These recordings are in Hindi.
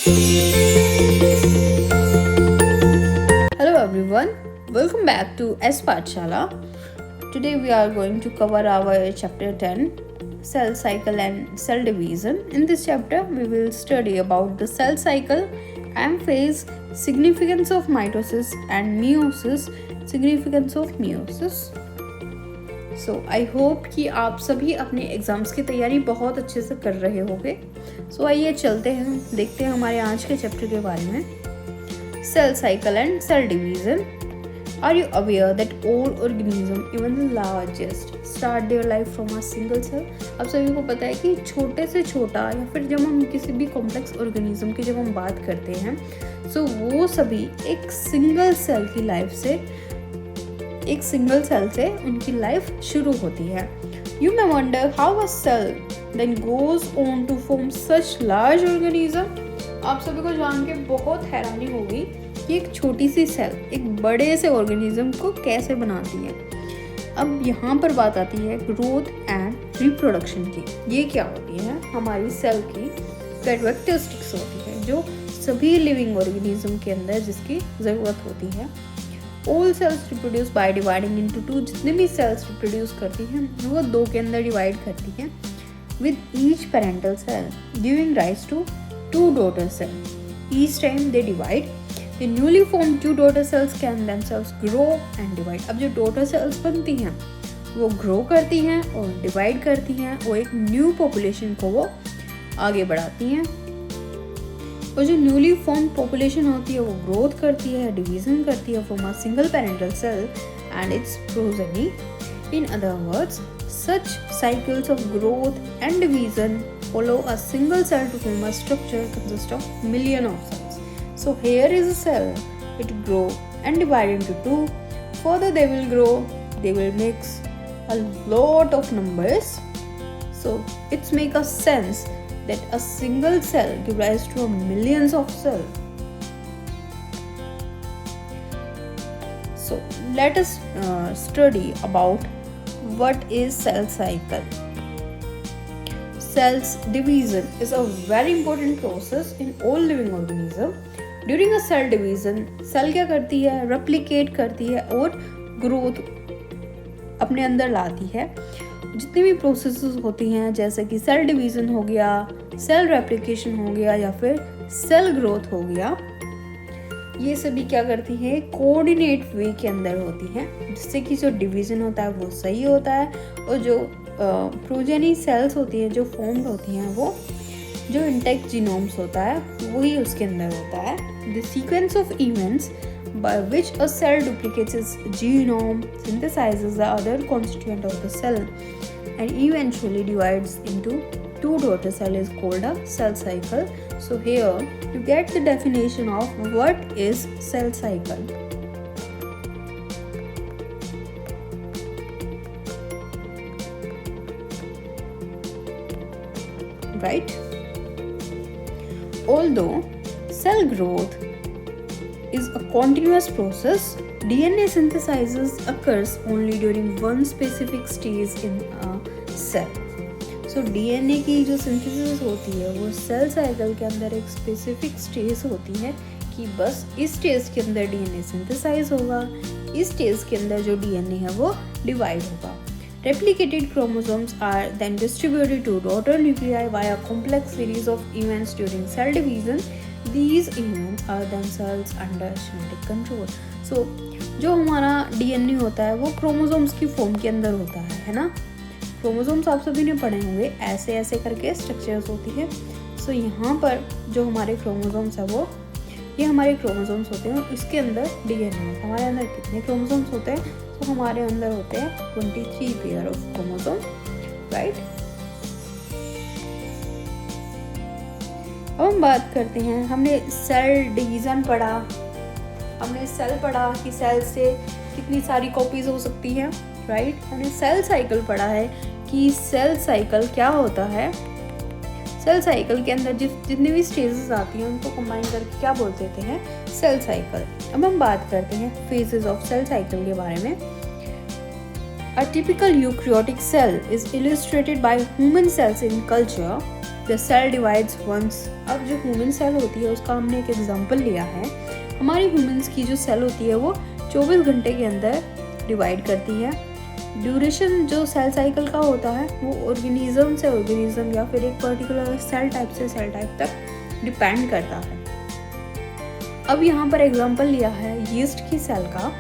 Hello everyone, welcome back to S Pathshala. Today we are going to cover our chapter 10, cell cycle and cell division. In this chapter we will study about the cell cycle and phase, significance of mitosis and meiosis, significance of meiosis. So I hope कि आप सभी अपने एग्ज़ाम्स की तैयारी बहुत अच्छे से कर रहे होंगे. सो आइए चलते हैं, देखते हैं हमारे आज के चैप्टर के बारे में. Cell cycle and cell division. Are you aware that all organism even the largest start their life from a single cell? आप सभी को पता है कि छोटे से छोटा या फिर जब हम किसी भी कॉम्प्लेक्स ऑर्गेनिज्म की जब हम बात करते हैं सो वो सभी एक सिंगल सेल की लाइफ से, एक सिंगल सेल से उनकी लाइफ शुरू होती है. You may wonder how a cell then goes on to form such large organism. आप सभी को जान के बहुत हैरानी होगी कि एक छोटी सी सेल एक बड़े से ऑर्गेनिज्म को कैसे बनाती है. अब यहाँ पर बात आती है ग्रोथ एंड रिप्रोडक्शन की. ये क्या होती है? हमारी सेल की कैरेक्टरिस्टिक्स होती है जो सभी लिविंग ऑर्गेनिज्म के अंदर जिसकी ज़रूरत होती है. All cells reproduce by dividing into two. जितने भी सेल्स रिप्रोड्यूस करती हैं वो दो के अंदर डिवाइड करती हैं with each parental cell giving rise to two daughter cell. Each time they divide the newly form two daughter cells can themselves grow and divide. अब जो डॉटर सेल्स बनती हैं वो ग्रो करती हैं और डिवाइड करती हैं और एक न्यू पॉपुलेशन को वो आगे बढ़ाती हैं. और जो न्यूली फॉर्म पॉपुलेशन होती है वो ग्रोथ करती है, डिवीजन करती है from a single parental cell and its progeny. In other words such cycles of growth and division follow a single cell to form a structure consist of million of cells. So here is a cell, it grow and divide into two. Further they will grow, they will mix a lot of numbers. So it's make a sense that a single cell give rise to millions of cells. So let us study about what is cell cycle. Cells division is a very important process in all living organism. During a cell division, cell क्या करती है? replicate करती है और growth अपने अंदर लाती है. जितनी भी प्रोसेसेस होती हैं जैसे कि सेल डिवीजन हो गया, सेल रेप्लिकेशन हो गया या फिर सेल ग्रोथ हो गया, ये सभी क्या करती है? कोऑर्डिनेट वे के अंदर होती हैं जिससे कि जो डिवीजन होता है वो सही होता है और जो प्रोजेनी सेल्स होती हैं जो फॉर्म्ड होती हैं वो जो इंटैक्ट जीनोम्स होता है वही उसके अंदर होता है. The sequence of events by which a cell duplicates its genome, synthesizes the other constituent of the cell and eventually divides into two daughter cells is called a cell cycle. So here you get the definition of what is cell cycle. Right? Although cell growth is a continuous process, DNA synthesis occurs only during one specific stage in a cell. So DNA की जो synthesis होती है वो cell cycle के अंदर एक specific stage होती है कि बस इस stage के अंदर DNA synthesize होगा, इस stage के अंदर जो DNA है वो divide होगा. Replicated chromosomes are then distributed to daughter nuclei via complex series of events during cell division. These events are themselves under genetic control. So जो हमारा DNA होता है वो क्रोमोसोम्स की फॉर्म के अंदर होता है ना. क्रोमोसोम्स आप सभी ने पढ़े होंगे, ऐसे ऐसे करके स्ट्रक्चर्स होती है. सो यहाँ पर जो हमारे क्रोमोसोम्स है वो ये हमारे क्रोमोसोम्स होते हैं. इसके अंदर DNA. हमारे अंदर कितने क्रोमोसोम्स होते हैं? तो हमारे अंदर होते हैं 23 पेयर ऑफ क्रोमोसोम. राइट. अब हम बात करते हैं, हमने सेल डिवीज़न पढ़ा, हमने सेल पढ़ा कि सेल से कितनी सारी कॉपीज हो सकती हैं. राइट. हमने सेल साइकिल पढ़ा है कि सेल साइकिल क्या होता है. सेल साइकिल के अंदर जितनी भी स्टेजेस आती हैं उनको कंबाइन करके क्या बोल देते हैं? Cell cycle. अब हम बात करते हैं फेजेस ऑफ सेल साइकिल के बारे में. A typical eukaryotic cell is illustrated by human cells in culture. The cell divides once. अब जो ह्यूमन सेल होती है उसका हमने एक एग्जांपल लिया है। हमारी ह्यूमंस की जो सेल होती है वो 24 घंटे के अंदर डिवाइड करती है। ड्यूरेशन जो सेल साइकिल का होता है वो ऑर्गेनिज्म से ऑर्गेनिज्म या फिर एक पर्टिकुलर सेल टाइप से सेल टाइप तक डिपेंड करता है। अब यहाँ पर एग्जांपल लिया है यीस्ट की सेल का।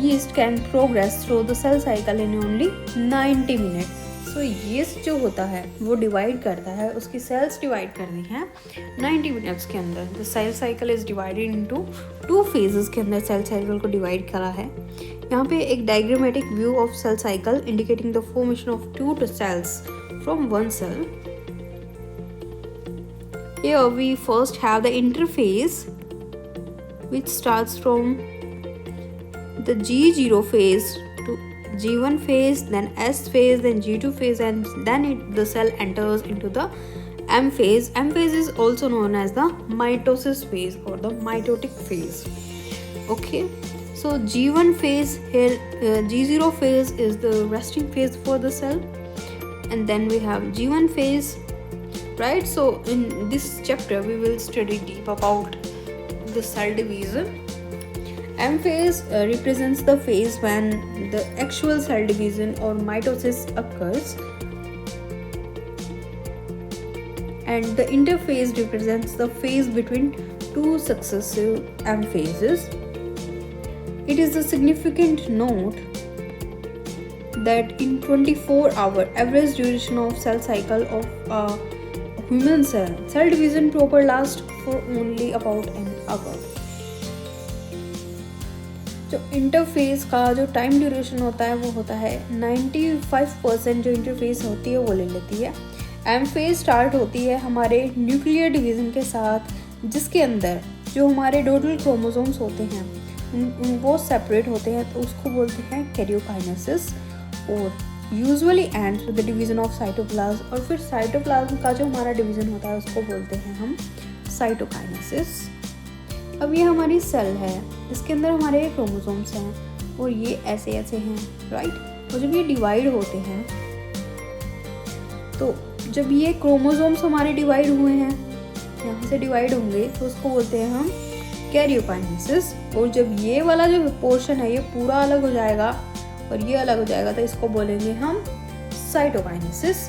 Yeast can progress through the cell cycle in only 90 minute. So yeast जो होता है वो डिवाइड करता है, उसकी सेल्स डिवाइड करनी है 90 मिनट्स के अंदर। The cell cycle is divided into 2 phases के अंदर सेल साइकिल को डिवाइड करा है। यहाँ पे एक diagrammatic view of cell cycle indicating the formation of 2 cells from one cell. Here we first have the interphase which starts from the G0 phase to G1 phase, then S phase, then G2 phase, and then the cell enters into the M phase. M phase is also known as the mitosis phase or the mitotic phase. Okay. So G1 phase here, G0 phase is the resting phase for the cell, and then we have G1 phase, right? So in this chapter we will study deep about the cell division. M phase represents the phase when the actual cell division or mitosis occurs, and the interphase represents the phase between 2 successive M phases. It is a significant note that in 24-hour average duration of cell cycle of a human cell, cell division proper lasts for only about an hour. जो इंटरफेस का जो टाइम ड्यूरेशन होता है वो होता है 95% जो इंटरफेस होती है वो ले लेती है। एम फेज स्टार्ट होती है हमारे न्यूक्लियर डिवीजन के साथ, जिसके अंदर जो हमारे टोटल क्रोमोसोम्स होते हैं वो सेपरेट होते हैं, तो उसको बोलते हैं कैरियोकाइनेसिस। और usually ends with the division of cytoplasm, और फिर साइटोप्लाज्म का जो हमारा डिवीजन होता है उसको बोलते हैं हम साइटोकाइनेसिस। अब ये हमारी सेल है, इसके अंदर हमारे क्रोमोसोम्स हैं और ये ऐसे ऐसे हैं, राइट। और जब ये डिवाइड होते हैं, तो जब ये क्रोमोसोम्स हमारे डिवाइड हुए हैं, यहाँ से डिवाइड होंगे, तो उसको बोलते हैं हम कैरियोकाइनेसिस। और जब ये वाला जो पोर्शन है ये पूरा अलग हो जाएगा और ये अलग हो जाएगा, तो इसको बोलेंगे हम cytokinesis.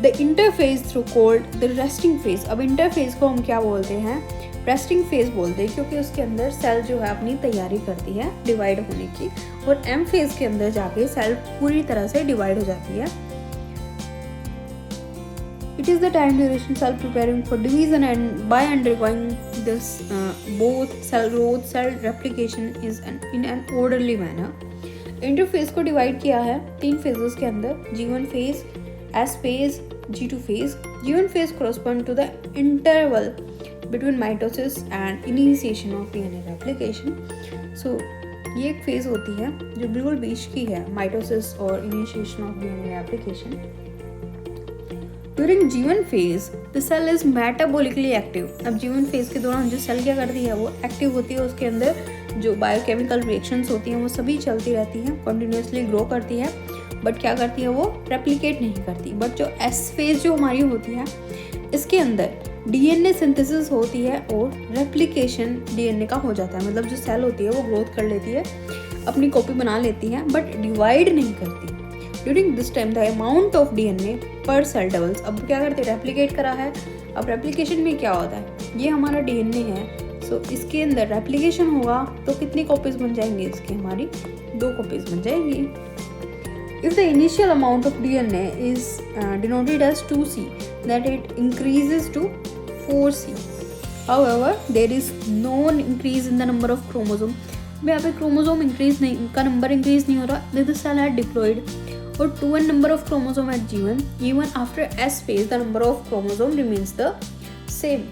The interphase through called the resting phase. अब इंटरफेज को हम क्या बोलते हैं? रेस्टिंग फेज बोलते हैं, क्योंकि उसके अंदर सेल जो है अपनी तैयारी करती है डिवाइड होने की, और एम फेज के अंदर जाके सेल पूरी तरह से डिवाइड हो जाती है। It is the time duration cell preparing for division, and by undergoing this both cell growth, cell replication is in an orderly manner. Interphase को डिवाइड किया है 3 फेजेस के अंदर, G1 phase, S phase, G2 phase. G1 phase correspond to the interval between mitosis and initiation of DNA replication. So ये एक फेज होती है जो बिल्कुल बीच की है, माइटोसिस और initiation of DNA replication. During G1 phase, the cell is metabolically active. अब G1 phase के दौरान जो सेल क्या करती है वो एक्टिव होती है, उसके अंदर जो बायोकेमिकल रिएक्शंस होती हैं वो सभी चलती रहती हैं, कंटिन्यूसली ग्रो करती है, बट क्या करती है वो रेप्लिकेट नहीं करती। बट जो एस फेज जो हमारी होती है, इसके अंदर डीएनए सिंथेसिस होती है और रेप्लिकेशन डीएनए का हो जाता है। मतलब जो सेल होती है वो ग्रोथ कर लेती है, अपनी कॉपी बना लेती है, बट डिवाइड नहीं करती। During this time the amount of DNA पर सेल डबल्स। अब क्या करते हैं? रेप्लिकेट करा है। अब रेप्लिकेशन में क्या होता है? ये हमारा डीएनए है, सो इसके अंदर रेप्लिकेशन होगा तो कितनी कॉपीज बन जाएंगी? इसकी हमारी 2 कॉपीज बन जाएंगी। If the initial amount of DNA is denoted as 2C, that it increases to 4C. However, there is no increase in the number of chromosome. यहाँ पे क्रोमोसोम इंक्रीज नहीं, का नंबर इंक्रीज नहीं हो रहा, the cell had diploid. और 2n number of chromosome at G1. Even after S phase, the number of chromosome remains the same.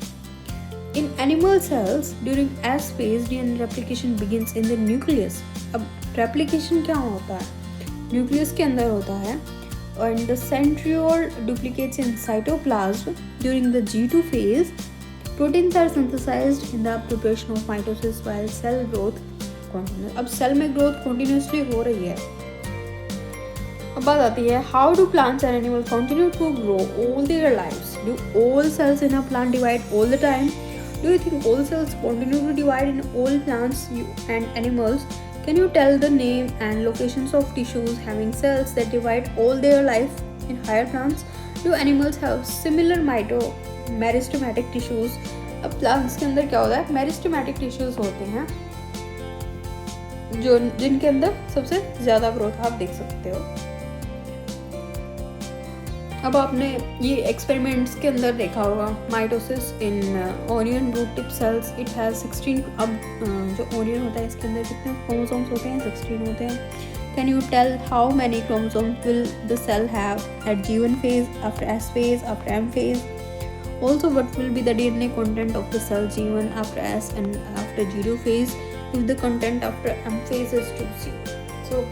In animal cells, during S phase, DNA replication begins in the nucleus. अब replication क्या होता है? न्यूक्लियस के अंदर होता है, और the centriole duplicates in cytoplasm. During the G2 phase, proteins are synthesized in the preparation of mitosis while cell growth continues. अब सेल में ग्रोथ continuously हो रही है, अब बात आती है, how do plants and animal continue to grow all their lives? Do all cells in a plant divide all the time? Do you think all cells continue to divide in all plants and animals? Can you tell the name and locations of tissues having cells that divide all their life in higher plants? Do animals have similar meristematic tissues? अब plants के अंदर क्या होता है, meristematic tissues होते हैं जो जिनके अंदर सबसे ज़्यादा ग्रोथ आप देख सकते हो। अब आपने ये एक्सपेरिमेंट्स के अंदर देखा होगा, mitosis in onion root tip cells, it has 16। अब जो ओनियन होता है इसके अंदर कितने क्रोमोसोम्स होते हैं? 16 होते हैं। Can you tell how many chromosomes will the cell have at G1 phase, after S phase, after M phase? Also, what will be the DNA content of the cell G1 after S and after G2 phase if the content after M phase is 2C? So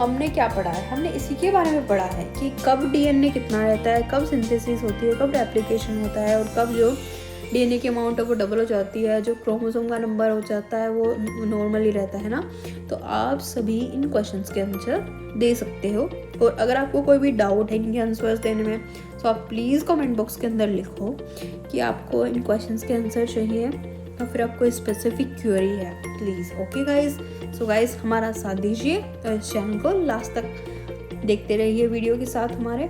हमने क्या पढ़ा है? हमने इसी के बारे में पढ़ा है कि कब डीएनए कितना रहता है, कब सिंथेसिस होती है, कब रेप्लिकेशन होता है, और कब जो डीएनए की अमाउंट है वो डबल हो जाती है, जो क्रोमोसोम का नंबर हो जाता है वो नॉर्मली रहता है ना। तो आप सभी इन क्वेश्चंस के आंसर दे सकते हो, और अगर आपको कोई भी डाउट है इनके आंसर्स देने में तो आप प्लीज़ कमेंट बॉक्स के अंदर लिखो कि आपको इन क्वेश्चंस के आंसर चाहिए या फिर आपको स्पेसिफिक क्वेरी है, please. Okay guys, so guys हमारा साथ दीजिए और इस चैनल को लास्ट तक देखते रहिए वीडियो के साथ हमारे।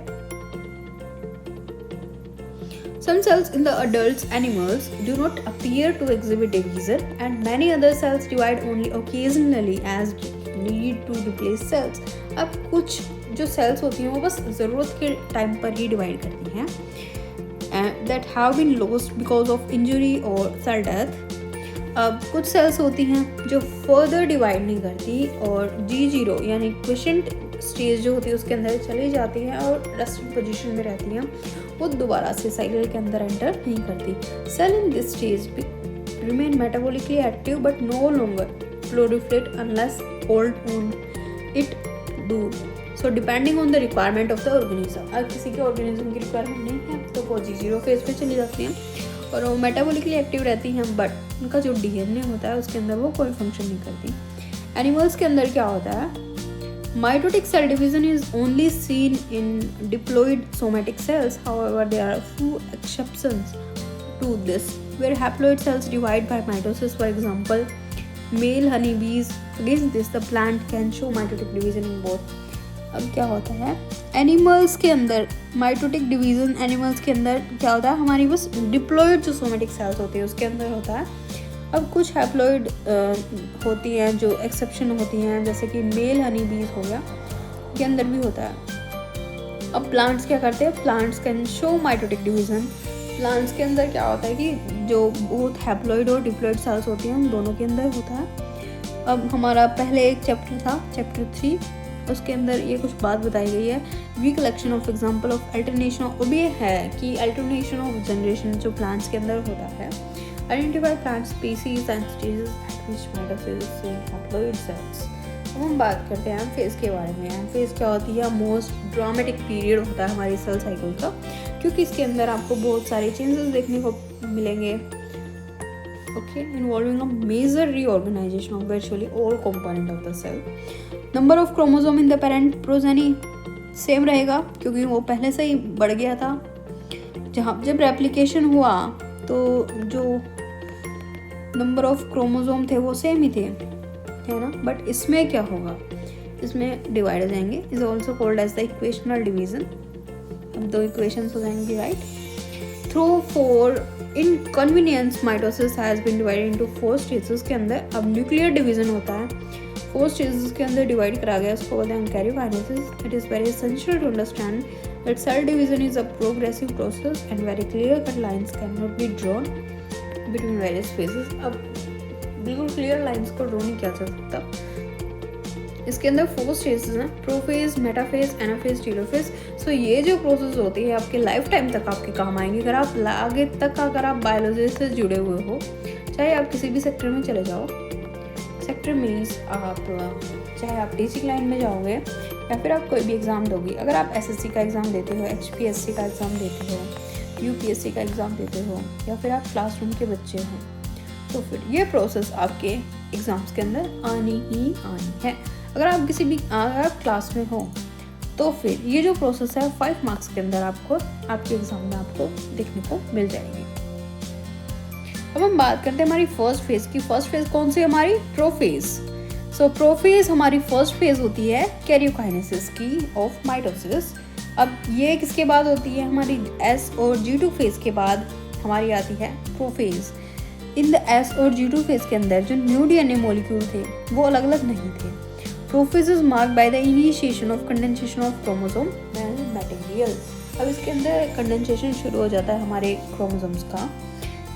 Some cells in the adult animals do not appear to exhibit division, and many other cells divide only occasionally as need to replace cells. अब कुछ जो cells होती हैं वो बस ज़रूरत के टाइम पर ही डिवाइड करती हैं, that have been lost because of injury or cell death. अब कुछ सेल्स होती हैं जो फर्दर डिवाइड नहीं करती और G0 यानी क्वेशेंट स्टेज जो होती है उसके अंदर चली जाती हैं और रेस्टिंग पोजीशन में रहती हैं, वो दोबारा से साइकिल के अंदर एंटर नहीं करती। Cell in this stage remain metabolically active but no longer proliferate unless called on it do. So depending on the requirement of the organism. अगर किसी के ऑर्गेनिज्म की रिक्वायरमेंट नहीं है तो वो G0 फेज पे चली जाती हैं और वो मेटाबॉलिकली एक्टिव रहती हैं, बट उनका जो डीएनए होता है उसके अंदर वो कोई फंक्शन नहीं करती। एनिमल्स के अंदर क्या होता है, mitotic cell division is only seen in diploid somatic cells. However, there are few exceptions to this, where haploid cells divide by mitosis. For example, male honeybees. Against this, the plant can show mitotic division in both. अब क्या होता है एनिमल्स के अंदर, माइटोटिक डिवीजन एनिमल्स के अंदर क्या होता है, हमारी बस डिप्लॉयड जो सोमेटिक सेल्स होती है उसके अंदर होता है। अब कुछ हैप्लॉइड होती हैं जो एक्सेप्शन होती हैं, जैसे कि मेल हनी बीज हो गया, के अंदर भी होता है। अब प्लांट्स क्या करते हैं, plants can show mitotic division. Plants के अंदर क्या होता है कि जो बहुत हैप्लॉइड और डिप्लॉइड सेल्स होती हैं उन दोनों के अंदर होता है। अब हमारा पहले एक चैप्टर था, चैप्टर 3, उसके अंदर ये कुछ बात बताई गई है, recollection of example of alternation. अब ये है कि अल्टरनेशन ऑफ जनरेशन जो प्लांट्स के अंदर होता है। Identify plant species and stages at which metaphase in haploid cells. अब हम बात करते हैं एम फेज के बारे में। एम फेज क्या होती है, मोस्ट ड्रामेटिक पीरियड होता है हमारी सेल साइकिल का, क्योंकि इसके अंदर आपको बहुत सारे चेंजेस देखने को मिलेंगे। Okay, involving a major reorganisation of virtually all component of the cell. Number of chromosome in the parent progeny same रहेगा क्योंकि वो पहले से ही बढ़ गया था। जब रेप्लिकेशन हुआ तो जो नंबर ऑफ क्रोमोसोम थे वो सेम ही थे, है ना, बट इसमें क्या होगा, इसमें डिवाइड हो जाएंगे। Is also called as the equational division. अब 2 इक्वेशंस हो जाएंगी, right. Through 4 inconvenience mitosis has been divided into 4 stages के अंदर अब न्यूक्लियर डिवीजन होता है। 4 स्टेजेस के अंदर डिवाइड करा गया, उसको बोलते हैं karyokinesis. It is very essential to understand that cell division is a progressive process and very clear-cut lines cannot be drawn between various phases. अब बिल्कुल क्लियर लाइंस को ड्रॉ नहीं किया जा सकता। इसके अंदर 4 स्टेजेस हैं, प्रोफेज, मेटाफेज, एनाफेज, टेलोफेज। सो ये जो प्रोसेस होती है आपके लाइफ टाइम तक आपके काम आएंगे अगर आप आगे तक आप बायोलॉजी से जुड़े हुए हो, चाहे आप किसी भी सेक्टर में चले जाओ। सेक्टर मीन्स आप चाहे आप टीचिंग लाइन में जाओगे या फिर आप कोई भी एग्ज़ाम दोगे। अगर आप एसएससी का एग्ज़ाम देते हो, HPSC का एग्ज़ाम देते हो, UPSC का एग्ज़ाम देते हो, या फिर आप क्लासरूम के बच्चे हो, तो फिर ये प्रोसेस आपके एग्ज़ाम्स के अंदर आनी ही आनी है। अगर आप क्लास में हो तो फिर ये जो प्रोसेस है 5 मार्क्स के अंदर आपको आपके एग्जाम में आपको देखने को मिल जाएगी। अब हम बात करते हैं हमारी फर्स्ट फेज की। फर्स्ट फेज कौन सी हमारी? प्रोफेज। सो प्रोफेज हमारी फर्स्ट फेज होती है कैरियोकाइनेसिस की ऑफ माइटोसिस। अब ये किसके बाद होती है? हमारी S और G2 फेज के बाद हमारी आती है प्रोफेज। इन द S और G2 फेज के अंदर जो न्यू DNA मॉलिक्यूल थे वो अलग अलग नहीं थे। Prophase is marked by the initiation of condensation of chromosome and material. अब इसके अंदर कंडेंसेशन शुरू हो जाता है हमारे क्रोमोसोम्स का।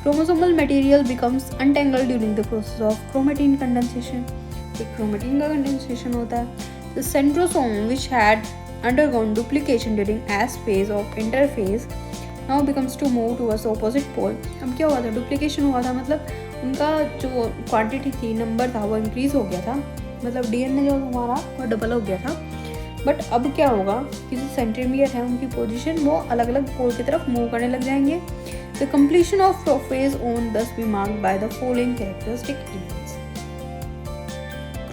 Chromosomal material becomes untangled during the process of chromatin condensation. फिर क्रोमेटिन का कंडेंसेशन होता है। The centrosome which had undergone duplication during S phase of interphase now becomes to move towards the opposite pole। अब क्या हुआ था? डुप्लीकेशन हुआ था, मतलब उनका जो क्वांटिटी थी, नंबर था, वो इंक्रीज हो गया था, मतलब DNA जो हमारा वो डबल हो गया था। बट अब क्या होगा कि जो सेंट्रोमियर है उनकी पोजीशन वो अलग अलग पोल की तरफ मूव करने लग जाएंगे। The completion of prophase on thus be marked by the following characteristic events.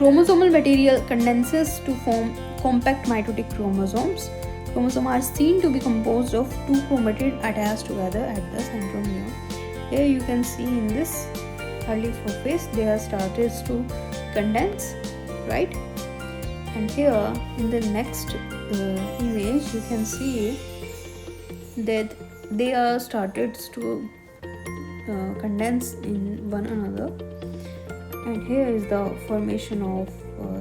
Chromosomal material condenses to form compact mitotic chromosomes. Chromosomes are seen to be composed of two chromatids attached together at the centromere. Here you can see in this early prophase they are started to condense, right? And here in the next image you can see that they are started to condense in one another. And here is the formation of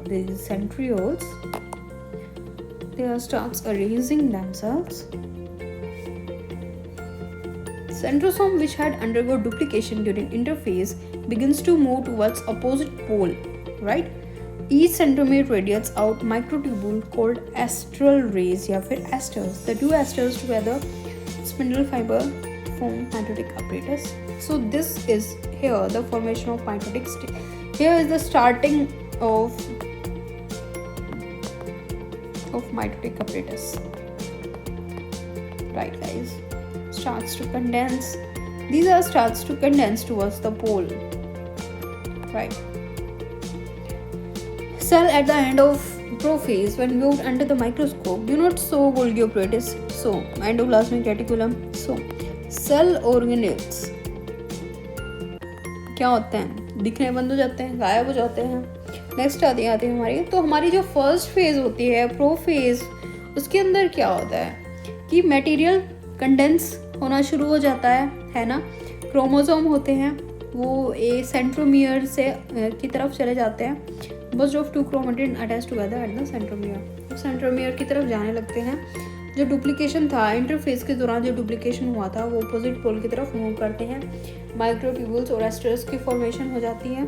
the centrioles. They starts arranging themselves. Centrosome which had undergone duplication during interphase begins to move towards opposite pole, right? Each centromere radiates out microtubule called astral rays या फिर asters. The two asters together spindle fiber form mitotic apparatus. So this is here the formation of mitotic state. Here is the starting of mitotic apparatus, right guys? Starts to condense. These are starts to condense towards the pole, right? Cell at the end of prophase when viewed under the microscope do not show Golgi apparatus, so endoplasmic reticulum, so cell organelles क्या होते हैं? दिखने बंद हो जाते हैं, गायब हो जाते हैं। नेक्स्ट आती है हमारी, तो हमारी जो फर्स्ट फेज होती है प्रोफेज, उसके अंदर क्या होता है कि मटेरियल कंडेंस होना शुरू हो जाता है ना। क्रोमोसोम होते हैं वो ए सेंट्रोमियर से की तरफ चले जाते हैं। बस of two chromatid attach together at the centromere, centromere की तरफ जाने लगते हैं। जो डुप्लीकेशन था इंटरफेस के दौरान, जो डुप्लीकेशन हुआ था वो अपोजिट पोल की तरफ मूव करते हैं। माइक्रोट्यूब्यूल्स और एस्टर्स की फॉर्मेशन हो जाती है।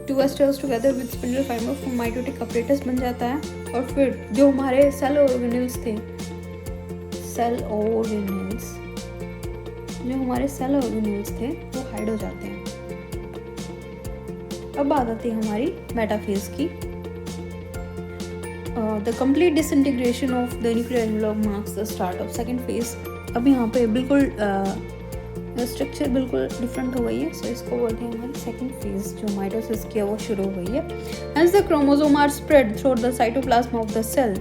Two asters together with spindle fibre form mitotic apparatus बन जाता है। और फिर जो हमारे सेल ऑर्गेनेल्स थे, जो हमारे सेल ऑर्गेनेल्स थे वो हाइड हो जाते हैं। अब बात आती है हमारी मेटाफेज की। The complete disintegration of the nuclear envelope marks the start of second phase। अब यहाँ पे बिल्कुल स्ट्रक्चर बिल्कुल डिफरेंट हो गई है, सो इसको बोलते हैं हमारी सेकंड फेज जो माइटोसिस की है वो शुरू हो गई है। Hence the chromosome are spread throughout the cytoplasm of the cell।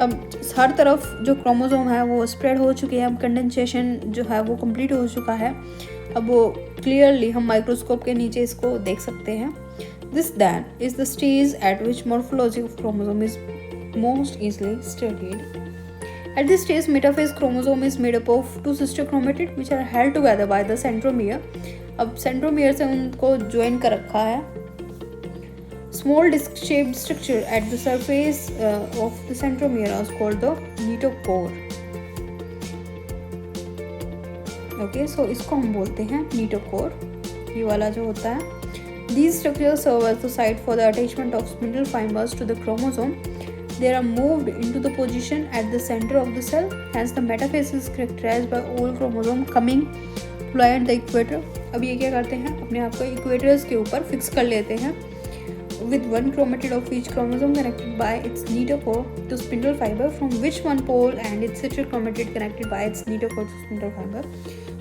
अब हर तरफ जो क्रोमोसोम है वो स्प्रेड हो चुके हैं, अब कंडेंसेशन जो है वो कंप्लीट हो चुका है। अब वो क्लियरली हम माइक्रोस्कोप के नीचे इसको देख सकते हैं। This then is the stage at which morphology of chromosome is most easily studied। At this stage, metaphase chromosome is made up of two sister chromatids which are held together by the centromere। अब centromere से उनको join कर रखा है। Small disc-shaped structure at the surface of the centromere is called the notochord। Okay, so इसको हम बोलते हैं notochord। ये वाला जो होता है। These structures serve as the site for the attachment of spindle fibers to the chromosome। They are moved into the position at the center of the cell। Hence, the metaphase is characterized by all chromosome coming to lie at the equator। अब ये क्या करते हैं, अपने आप को इक्वेटर्स के ऊपर फिक्स कर लेते हैं। With one chromatid of each chromosome connected by its notochord to spindle fiber, from which one pole and its sister chromatid connected by its notochord to spindle fiber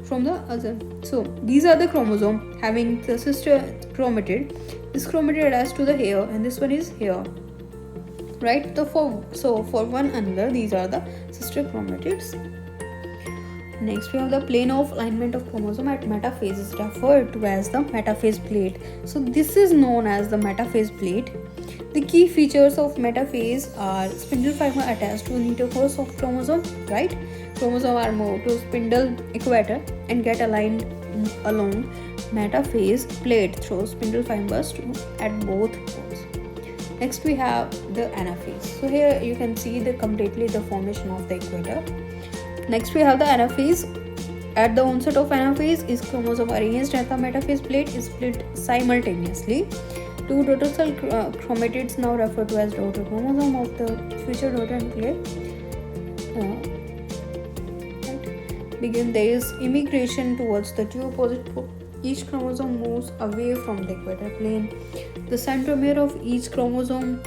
from the other। So these are the chromosome having the sister chromatid। This chromatid attached to the hair and this one is hair। right? So for one another, these are the sister chromatids. Next we have the plane of alignment of chromosome at metaphase is referred to as the metaphase plate. So this is known as the metaphase plate. The key features of metaphase are spindle fiber attached to a nucleus of chromosome, right? Chromosome are moved to spindle equator and get aligned along metaphase plate through spindle fibers at both poles. Next we have the anaphase. So here you can see completely the formation of the equator. Next we have the anaphase. At the onset of anaphase is chromosome arranged at the metaphase plate is split simultaneously. Two daughter cell chromatids, now referred to as daughter chromosome of the future daughter nuclei, begin. There is immigration towards the two opposite poles. Each chromosome moves away from the equator plane. The centromere of each chromosome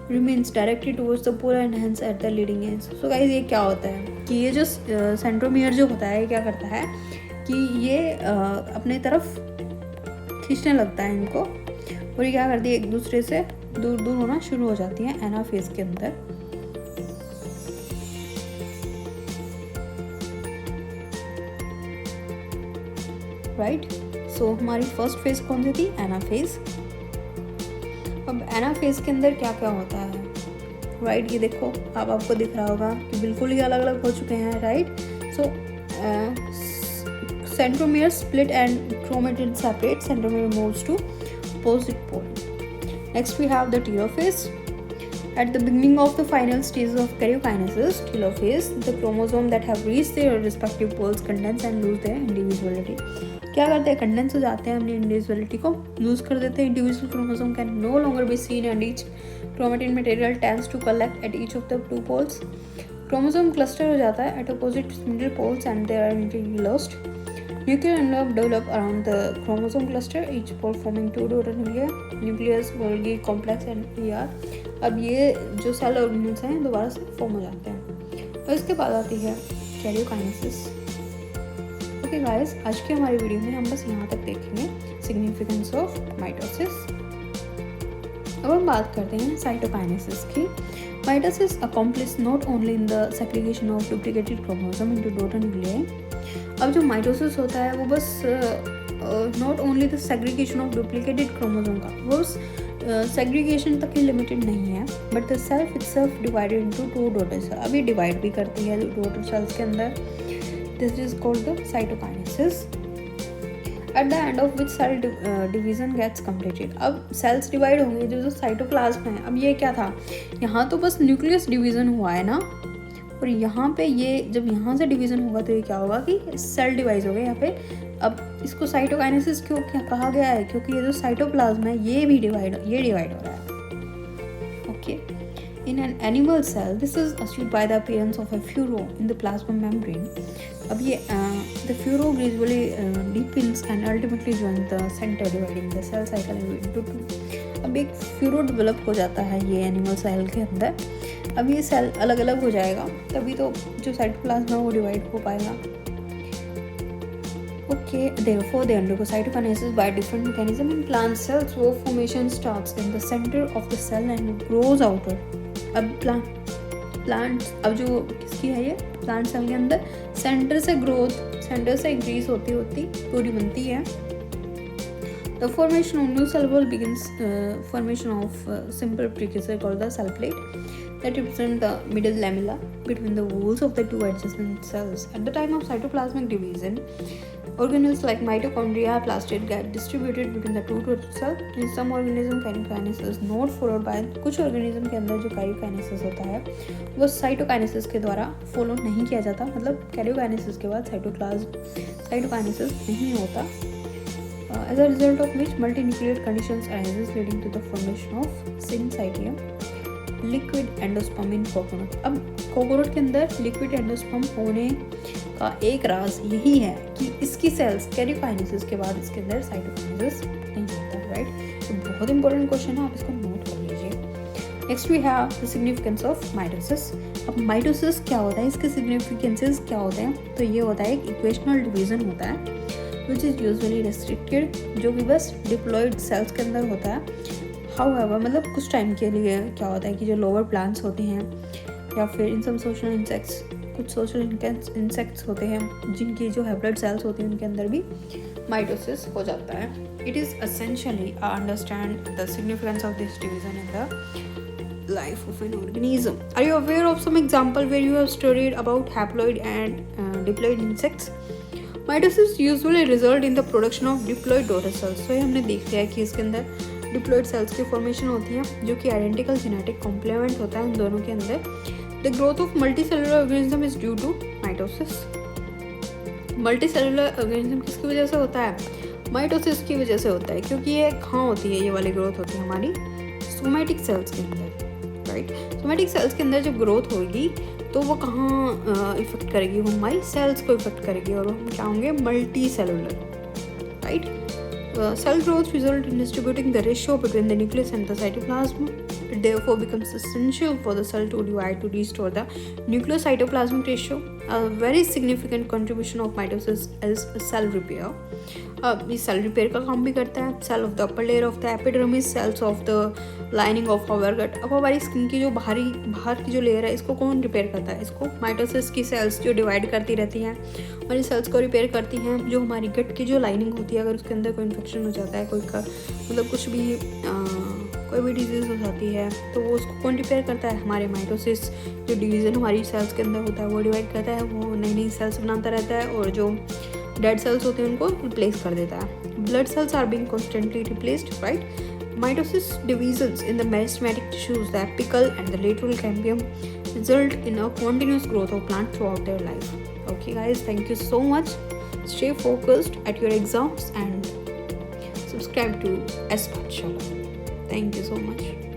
remains directly towards the pole and hence at the leading edge. So guys, ये क्या होता है कि ये जो सेंट्रोमियर जो होता है, क्या करता है कि ये अपने तरफ खींचने लगता है इनको, और ये क्या करती है, एक दूसरे से दूर दूर होना शुरू हो जाती है एनाफेज के अंदर. राइट. सो हमारी फर्स्ट फेज कौन सी थी? एनाफेज. अब एनाफेज के अंदर क्या क्या होता है? राइट, ये देखो, अब आपको दिख रहा होगा कि बिल्कुल ही अलग अलग हो चुके हैं. Right. So centromere split and chromatid separate. Centromere moves to opposite pole. Next we have the telophase. At the beginning of the final stages of karyokinesis, telophase, the chromosome that have reached their respective poles condense and lose their individuality. क्या करते हैं? कंडेंस हो जाते हैं, अपनी इंडिविजुअलिटी को लूज कर देते हैं. Individual chromosome can no longer be seen and each chromatin material tends to collect at each of the two poles. Chromosome cluster हो जाता है at opposite spindle poles and they are interlaced. Nuclear envelope develop around the chromosome cluster, each pole forming two daughter nuclei. Nucleus, Golgi complex and ER. अब ये जो सेल ऑर्गेनेल्स हैं दोबारा से फॉर्म हो जाते हैं. और इसके बाद आती है कैरियोकाइनेसिस. ओके गाइस, आज की हमारी वीडियो में हम बस यहाँ तक देखेंगे सिग्निफिकेंस ऑफ माइटोसिस. अब हम बात करते हैं साइटोकाइनेसिस की. Mitosis accomplish not only in the segregation of duplicated chromosome into daughter nuclei. अब जो माइटोसिस होता है वो बस not only the segregation of duplicated chromosome का, वो सेग्रीगेशन तक ही लिमिटेड नहीं है, but the self itself divided into two daughter cell. अभी डिवाइड भी करती है डॉटर सेल्स के अंदर. This is called the cytokinesis. At the end of which cell division gets completed. अब सेल्स डिवाइड होंगे, जो साइटोप्लाज्म है. अब ये क्या था, यहाँ तो बस न्यूक्लियस डिवीजन हुआ है ना, और यहाँ पे ये जब यहाँ से डिवीज़न होगा तो ये क्या होगा कि सेल डिवाइड हो गए यहाँ पे. अब इसको साइटोकाइनेसिस क्यों क्या कहा गया है? क्योंकि ये जो साइटोप्लाज्म है ये डिवाइड हो रहा है. Okay. In an animal cell this is achieved by the appearance of a furrow in the plasma membrane. अब ये the furrow gradually deepens and ultimately join the centre dividing the cell cycle into two. अब एक फ्यूरो डेवलप हो जाता है ये एनिमल सेल के अंदर. अब ये सेल अलग अलग हो जाएगा, तभी तो जो साइटोप्लाज्म है वो डिवाइड हो पाएगा. Okay. therefore they undergo cytokinesis by different mechanism. In plant cells वो formation starts in the center of the cell and grows outward. अब प्लांट अब जो किसकी है ये प्लांट सेल के अंदर सेंटर से ग्रोथ, सेंटर से इंक्रीज होती होती पूरी बनती है. The formation of new cell wall begins formation of simple precursor called the cell plate that represent the middle lamella between the walls of the two adjacent cells. At the time of cytoplasmic division, organelles like mitochondria, plastid get distributed between the two daughter cells. In some organism, karyokinesis is not followed by. कुछ organism के अंदर जो karyokinesis होता है वो cytokinesis के द्वारा फॉलो नहीं किया जाता. मतलब karyokinesis के बाद cytokinesis नहीं होता. As a result of which multinucleate conditions arises leading to the formation of syncytium, liquid endosperm in coconut. अब कोकोनट के अंदर लिक्विड एंडोस्पर्म होने का एक राज यही है कि इसकी सेल्स कैरियोकाइनेसिस के बाद इसके अंदर साइटोकाइनेसिस नहीं होता. राइट. तो बहुत इंपॉर्टेंट क्वेश्चन है, आप इसको नोट कर लीजिए. Next we have the significance of mitosis. अब माइटोसिस क्या होता है, इसके सिग्निफिकेंसेस क्या होते हैं? तो ये होता है एक इक्वेशनल डिवीजन होता है which is usually restricted, जो कि बस डिप्लॉइड सेल्स के अंदर होता है. हाउएवर मतलब कुछ टाइम के लिए क्या होता है कि जो लोअर प्लांट्स होते हैं या फिर इन सम सोशल इंसेक्ट्स, कुछ सोशल इंसेक्ट्स होते हैं जिनकी जो हैप्लॉइड सेल्स होती हैं उनके अंदर भी माइटोसिस हो जाता है. It is essentially understand the significance of this division in the life of an organism. Are you aware of some example where you have studied about haploid and diploid insects? Mitosis usually result in the production of diploid daughter cells. So ये हमने देख लिया है कि इसके अंदर डिप्लॉइड सेल्स की फॉर्मेशन होती है जो कि आइडेंटिकल जेनेटिक कॉम्प्लीमेंट होता है उन दोनों के अंदर. The growth of multicellular organism is due to mitosis. Multicellular organism किसकी वजह से होता है? माइटोसिस की वजह से होता है, क्योंकि ये कहाँ होती है, ये वाली ग्रोथ होती है हमारी सोमैटिक सेल्स के अंदर. राइट, सोमैटिक सेल्स के अंदर जब ग्रोथ होगी तो वो कहाँ इफेक्ट करेगी? वो हमारी सेल्स को इफेक्ट करेगी और हम क्या होंगे? Multi cellular. Right, cell growth result in distributing the ratio between the nucleus and the cytoplasm. It therefore becomes essential for the cell to divide to restore the nucleus-cytoplasmic ratio. A very significant contribution of mitosis is cell repair. ये सेल रिपेयर का काम भी करता है. Cell of the upper layer of the epidermis, cells of the lining of our gut. अब हमारी स्किन की जो बाहर की जो लेयर है इसको कौन रिपेयर करता है? इसको माइटोसिस की सेल्स जो डिवाइड करती रहती हैं और ये सेल्स को रिपेयर करती हैं. जो हमारी गट की जो लाइनिंग होती है, अगर उसके अंदर कोई इन्फेक्शन हो जाता है, कोई का मतलब कुछ भी कोई भी डिजीज़ हो जाती है तो वो उसको कौन रिपेयर करता है? हमारे माइटोसिस जो डिवीज़न हमारी सेल्स के अंदर होता है वो डिवाइड करता है, वो नई नई सेल्स बनाता रहता है और जो डेड सेल्स होते हैं उनको रिप्लेस कर देता है. Blood cells are being constantly replaced. Right, mitosis divisions in the meristematic tissues, the apical and the lateral cambium, result in a continuous growth of plant throughout their life. Okay guys, thank you so much. Stay focused at your exams and subscribe to S Pathshala. Thank you so much.